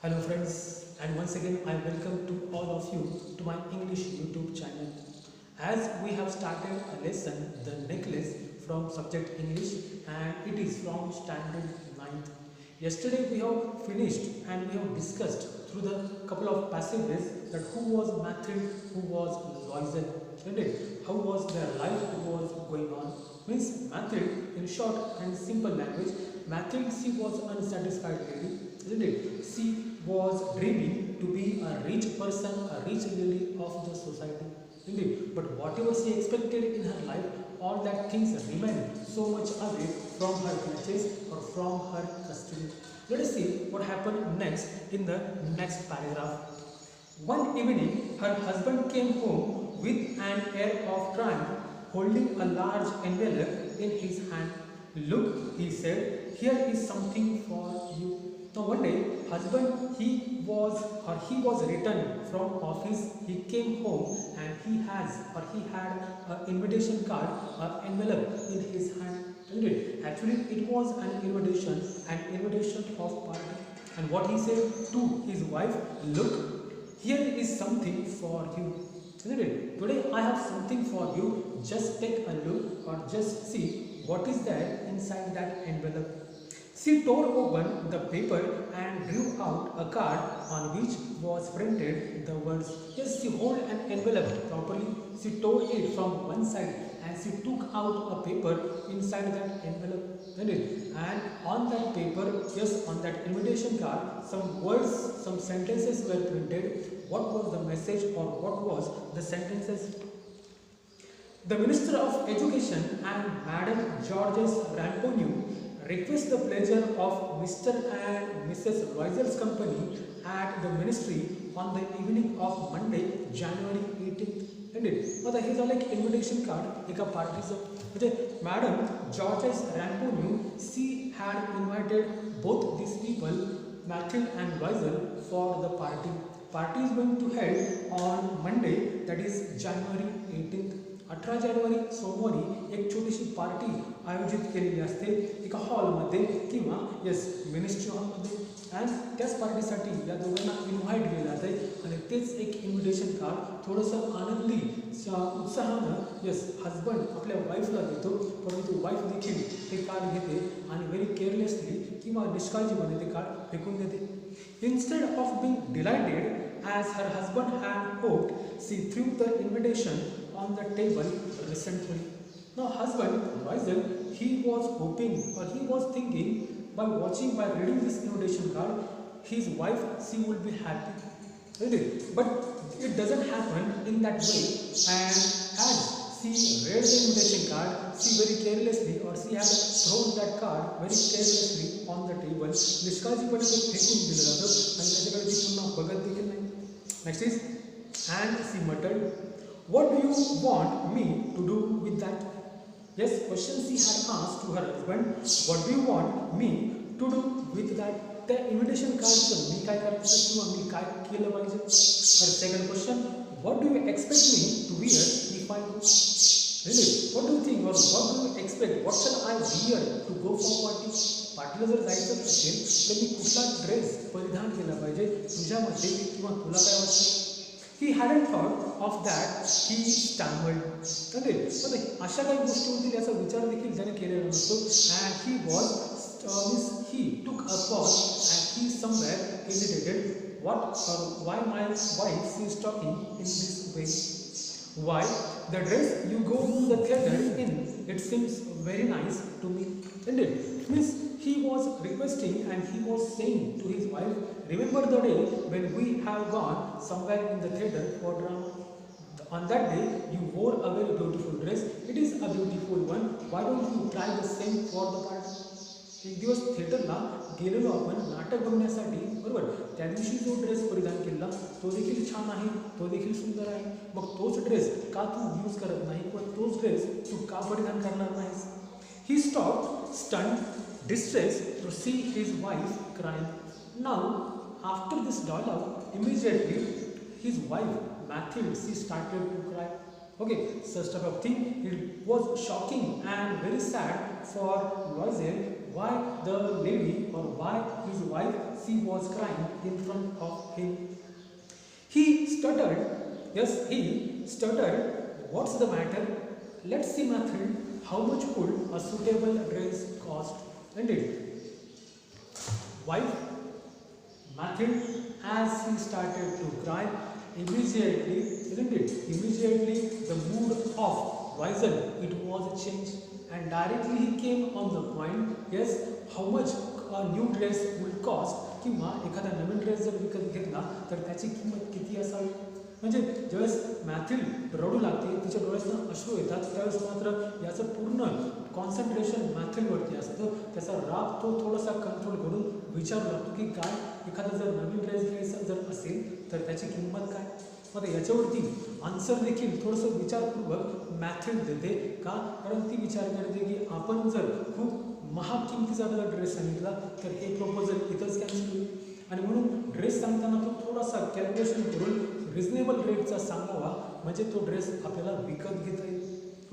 Hello friends, and once again I welcome to all of you to my English YouTube channel. As we have started a lesson, the necklace from subject English, and it is from standard 9th. Yesterday we have finished and we have discussed through the couple of passages that who was Mathilde, who was Loisel, isn't it? How was their life, what was going on. Means Mathilde, in short and simple language, Mathilde, she was unsatisfied lady, isn't it? She was dreaming to be a rich person, a rich lady of the society, isn't it? But whatever she expected in her life, all that things remained so much away from her clutches or from her custody. Let us see what happened next in the next paragraph. One evening, her husband came home with an air of triumph, holding a large envelope in his hand. Look, he said, here is something for you. Now one day, husband he was returned from office. He came home and he had an invitation card, an envelope in his hand. Isn't it? Actually, it was an invitation of party. And what he said to his wife, look, here is something for you. Isn't it? Today I have something for you. Just take a look or just see what is there inside that envelope. She tore open the paper and drew out a card on which was printed the words. Yes, she held an envelope properly. She tore it from one side and she took out a paper inside that envelope. And on that paper, yes, on that invitation card, some words, some sentences were printed. What was the message or what was the sentences? The Minister of Education and Madam Georges Ramponneau request the pleasure of Mr. and Mrs. Loisel's company at the ministry on the evening of Monday, January 18th. आता हे झालं एक invitation card एका पार्टीचं म्हणजे madam Georges Ramponneau she had invited both this people Mathilde and Loisel for the party. Party is going to held on Monday, that is January 18th. 18 January सोमवारी एक छोटीशी party आयोजित केलेली असते एका हॉलमध्ये किंवा यस मिनिस्ट्री हॉलमध्ये आणि त्याच पार्टीसाठी या दोघांना इन्व्हाइट केलं जाते आणि तेच एक इन्व्हिटेशन कार्ड थोडंसं आनंदी उत्साहानं यस हजबंड आपल्या वाईफला देतो परंतु वाईफ देखील ते कार्ड घेते आणि व्हेरी केअरलेसली किंवा निष्काळजीपणे ते कार्ड फेकून देते. Instead of being delighted as her husband had hoped, she threw the invitation on the table resentfully. Now husband Loisel, he was hoping or he was thinking by reading this invitation card, his wife she would be happy. But it doesn't happen in that way, and as she read the invitation card, she very carelessly or she had thrown that card very carelessly on the table. निष्काळजीपणे ते फेकून दिलं जातं आणि त्याच्याकडे ती पुन्हा बघत देखील नाही. Next is, and she muttered, what do you want me to do with that? Yes, question she had asked to her husband, what do you want me to do with that? त्या invitation कार्डचं मी काय करायचं किंवा मी काय केलं पाहिजे. Her second question, what do you expect me to wear if I go? Really, what do you think or what do you expect? What shall I wear to go for party? पार्टीला जर जायचं असेल तर मी कुठला dress परिधान केला पाहिजे तुझ्या मते किंवा तुला काय वाटतं? He hadn't thought of that. He stammered. पण अशा काही गोष्टी होतील याचा विचार देखील त्याने केलेला नसतो. And he took a pause and he somewhere hesitated. What or why my wife is talking in this way? Why the dress you go to the theater in? It seems very nice to me. It means he was requesting and he was saying to his wife, remember the day when we have gone somewhere in the theater for drama? On that day you wore a very beautiful dress. It is a beautiful one. Why don't you try the same for the party? एक दिवस थिएटरला गेलेलो आपण नाटक बघण्यासाठी बरोबर. त्या दिवशी जो ड्रेस परिधान केला तो देखील छान आहे, तो देखील सुंदर आहे. मग तोच ड्रेस का तू यूज करत नाही किंवा तोच ड्रेस तू का परिधान करणार नाहीस? He stopped, stunned, distressed to see his wife crying. Now, after this dialogue, immediately his wife Mathilde she started to cry. Okay, such type of thing. It was shocking and very sad for Loisel why the lady or why his wife she was crying in front of him. He stuttered. Yes, he stuttered. What's the matter? Let's see, Matthew. How much would a suitable dress cost? Indeed. Wife, Matthew, as he started to cry, immediately, isn't it? Immediately the mood of Weisel, it was changed, and directly he came on the point. Yes, how much a new dress would cost, किंवा एखादा नवीन dress जर विकत घेतला तर त्याची किंमत किती असावी. म्हणजे ज्यावेळेस मॅथ्यू रडू लागते, तिच्या डोळ्यातून अश्रू येतात, त्यावेळेस मात्र याचं पूर्ण कॉन्सन्ट्रेशन मॅथ्यूवरती असतं. त्याचा राग तो थोडासा कंट्रोल करून विचारू लागतो की काय एखादा जर नवीन ड्रेस घ्यायचा जर असेल तर त्याची किंमत काय. मग याच्यावरती आन्सर देखील थोडंसं विचारपूर्वक मॅथ्यू देते. का? कारण ती विचार करते की आपण जर खूप महाग किमतीचा जर ड्रेस सांगितला तर हे प्रपोजल इथंच कॅन्सल होईल, आणि म्हणून ड्रेस सांगताना तो थोडासा कॅल्क्युलेशन करून रिजनेबल रेटचा सांगावा, म्हणजे तो ड्रेस आपल्याला विकत घेता येईल.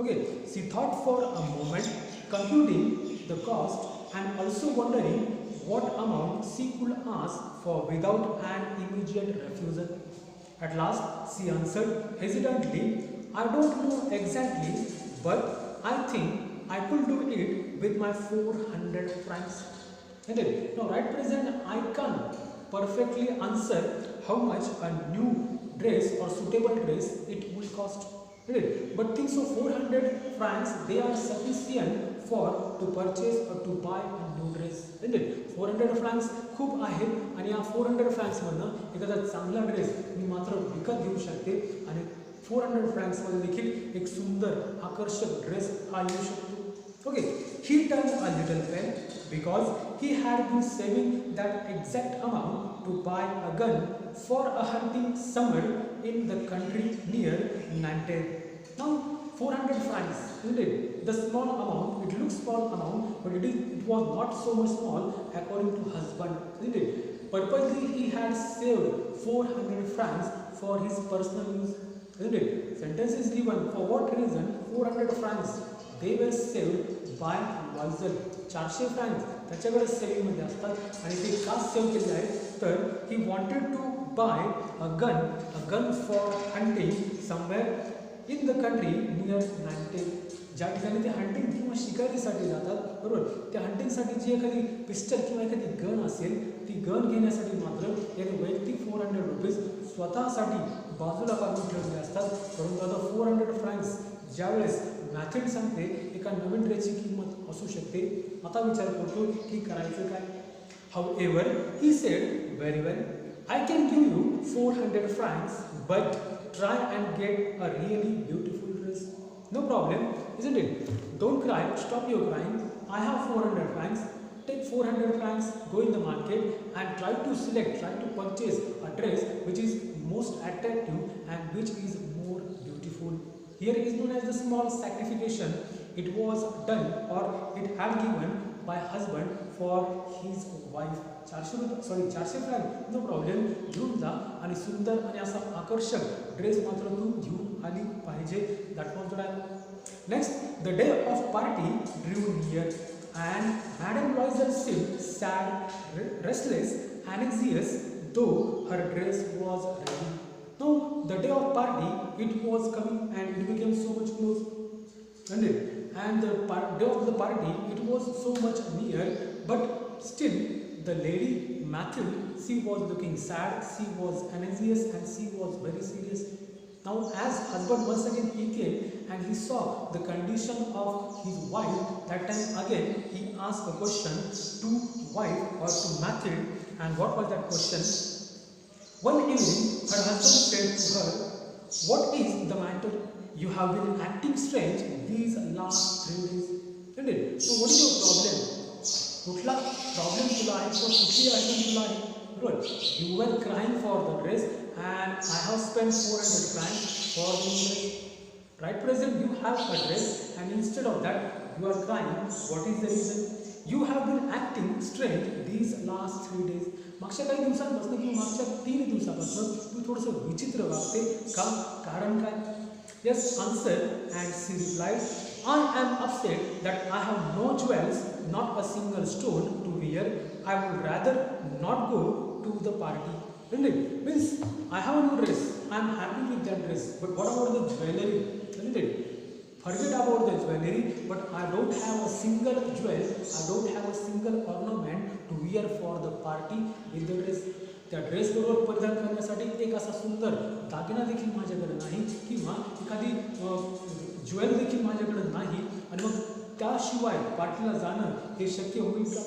Okay, she thought for a moment, computing the cost and also wondering what amount she could ask for without an immediate refusal. At last, she answered hesitantly, I don't know exactly, but I think I could do it with my 400 francs. Now, right present, I can't perfectly answer how much a new dress or suitable dress it will cost. But things of 400 francs, they are sufficient for to purchase or to buy a new dress. 400 francs खूप आहेत, आणि या 400 francs मधनं एखादा चांगला dress मी मात्र विकत घेऊ शकते, आणि 400 francs मध्ये देखील एक सुंदर आकर्षक ड्रेस हा येऊ शकतो. Okay, he turned a little pale because he had been saving that exact amount to buy a gun for a hunting somewhere in the country near Nantes. Now, 400 francs, isn't it? The small amount, it looks small amount, but it was not so much small according to husband, isn't it? Purposely he had saved 400 francs for his personal use, isn't it? Sentence is given for what reason 400 francs they were saved by Weisel. 400 francs त्याच्याकडे saving मध्ये असतात, आणि ते का save केले आहेत तर he wanted to buy a gun for hunting somewhere in the country near Nantes. ज्या ठिकाणी ते हंटिंग किंवा शिकारीसाठी जातात, बरोबर, त्या हंटिंगसाठी जी एखादी पिस्टल किंवा एखादी गन असेल, ती गन घेण्यासाठी मात्र याने वैयक्तिक 400 रुपीज स्वतःसाठी बाजूला काढून ठेवले असतात. परंतु आता 400 फ्रँक्स ज्यावेळेस मॅथ्यू सांगते एका नवीन ड्रेसची किंमत असू शकते, आता विचार करतो की करायचं काय. However, he said, very well, I can give you 400 francs, but try and get a really beautiful dress. No problem, isn't it? Don't cry, stop your crying. I have 400 francs. Take 400 francs, go in the market and try to purchase a dress which is most attractive and which is more beautiful. Here is known as the small sacrifice. It was done or it had given by husband for his wife. 400 francs, no problem, घेऊन जा आणि सुंदर आणि असा आकर्षक dress मात्र तू घेऊन आली पाहिजे. That was the dialogue. Next, the day of party drew near and Madame Loisel seemed sad, restless, anxious, though her dress was ready. Now, the day of party, it was coming and it became so much close. And the day of the party, it was so much near, but still the lady Matthew, she was looking sad, she was anxious, and she was very serious. Now, as husband once again he came and he saw the condition of his wife, that time again he asked a question to wife or to Matthew, and what was that question? One evening, her husband said to her, "What is the matter? You have been acting strange these last 3 days." Isn't it? So, what is your problem? कुठला problem तुला आहे किंवा कुठली अडचण तुला आहे, बरोबर. You were crying for the dress and I have spend 400 francs for the dress. Right present, you have a dress and instead of that you are crying. What is the reason? You have been acting strange these last 3 days. मागच्या काही दिवसांपासून किंवा मागच्या 3 दिवसापासून तू थोडंसं विचित्र वागते का? कारण काय? Yes, answered, and she replied, I am upset that I have no jewels not a single stone to wear. I would rather not go to the party. Isn't it? Means I have a new dress. I am happy with that dress. But what about the jewelry? Isn't it? Forget about the jewelry, but I don't have a single jewel, I don't have a single ornament to wear for the party with the dress. त्या dress बरोबर परिधान करण्यासाठी एक असा सुंदर दागिना देखील माझ्याकडे नाही किंवा एखादी ज्वेल देखील माझ्याकडे नाही आणि मग त्याशिवाय पार्टीला जाणं हे शक्य होईल का?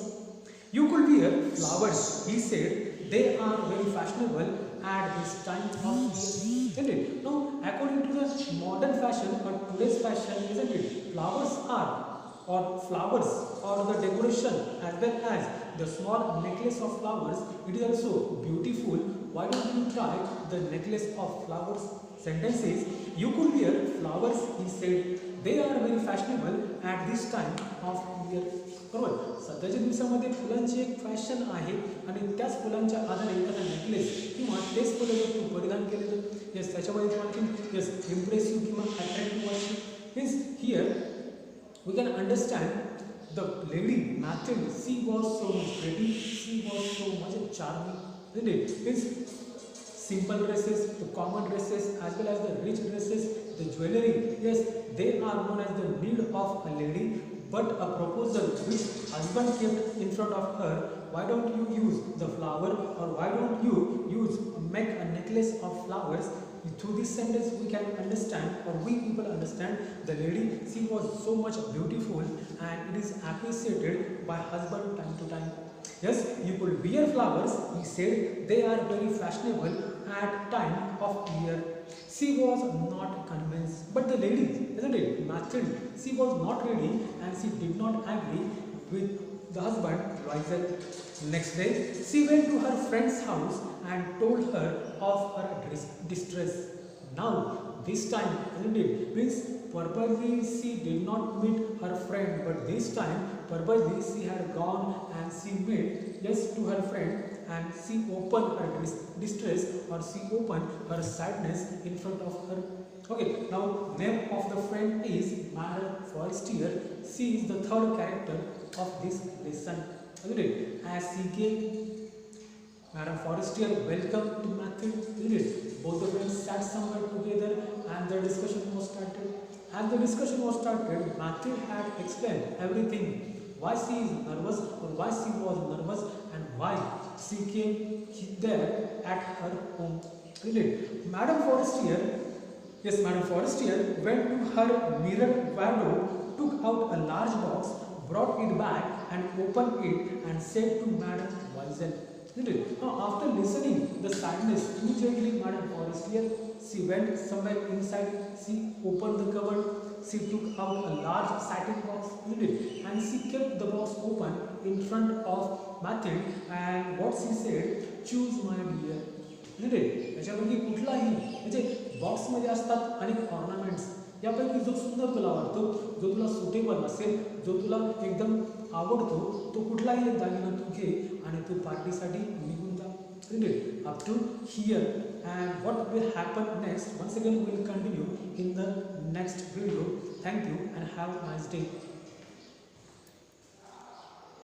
You could wear flowers, he said. They are very fashionable at this time of year. Isn't it? Now, according to the modern fashion or today's fashion, isn't it? Flowers or the decoration as well as the small necklace of flowers, it is also beautiful. Why don't you try the necklace of flowers? Sentence is, you could wear flowers, he said. They are very fashionable at this time of year. बरोबर, सध्याच्या दिवसामध्ये फुलांची एक fashion आहे आणि त्याच फुलांच्या आधारे एखादा नेकलेस किंवा तेच फुलं जर तू परिधान केले तर येस त्याच्यामध्ये आणखी येस इम्प्रेसिव्ह किंवा अट्रॅक्टिव्ह वाटते. Means here we can understand the lady method she was so much pretty, she was so much charming. Means simple dresses, the common dresses as well as the rich dresses, the jewelry, yes, they are known as the need of a lady. But a proposal which husband kept in front of her, why don't you use the flower or why don't you make a necklace of flowers? Through this sentence we can understand or we people understand the lady, she was so much beautiful and it is appreciated by husband time to time. Yes, you could wear flowers, he said. They are very fashionable at time of year. She was not convinced, but the lady, isn't it, Mathilde, she was not ready and she did not agree with the husband Rizal. Next day, she went to her friend's house and told her of her distress. Now, this time, isn't it, means purposely she did not meet her friend, but this time purposely she had gone and she met yes to her friend and she opened her distress or she opened her sadness in front of her. Okay, now name of the friend is Madame Forestier. She is the third character of this lesson. Okay, as she came, Madame Forestier welcomed to Mathilde. Both the friends sat somewhere together and the discussion was started. As the discussion was started, Mathilde had explained everything. Why she is nervous or why she was nervous and why she came there at her home. Madame Forestier, yes, Madame Forestier went to her mirror wardrobe, took out a large box, brought it back and opened it and said to Madame Rizal. Now, after listening the sadness, immediately Madame Forestier, she went somewhere inside, she opened the cupboard, she took out a large satin box, and she kept the box open in front of Mathilde and what she said, choose my dear. याच्यापैकी कुठलाही म्हणजे बॉक्समध्ये असतात अनेक ornaments, यापैकी जो सुंदर तुला वाटतो, जो तुला सुटेबल असेल, जो तुला एकदम आवडतो, तो कुठलाही एक दागिना तू घे आणि तू पार्टीसाठी निघून जा. Up to here, and what will happen next, once again we will continue in the next video. Thank you and have a nice day.